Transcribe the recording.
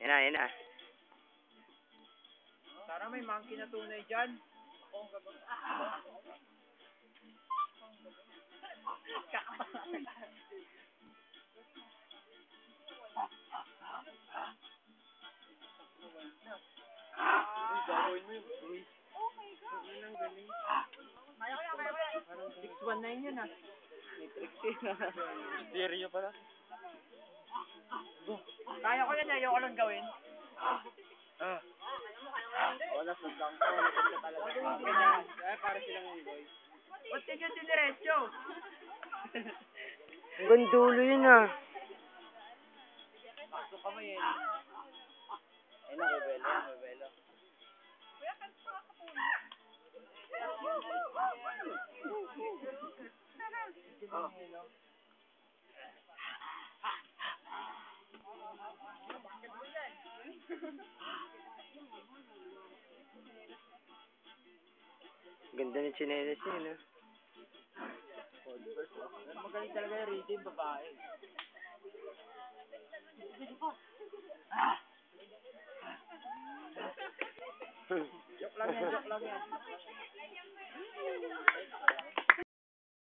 Yan na, yan na. Sana may monkey na tunay dyan. Gagawin mo yun. Oh my God. Ang galing. Kaya ko na. Parang 619 yun ah. Matrix yun ah. Stereo pala. Kaya ko yan, ayoko lang gawin. Wala, sundang ko. Likod ka talaga. Kaya para silang yung boy. Ba't tigil si Diretso? Ang gandulo yun ah. Pasok ka mo yun. Ayun na, bebelo. Bebelo. Ganda ng tsinelas niya, no? Magaling talaga yung rhythm, babae. Joke lang yan, joke lang yan.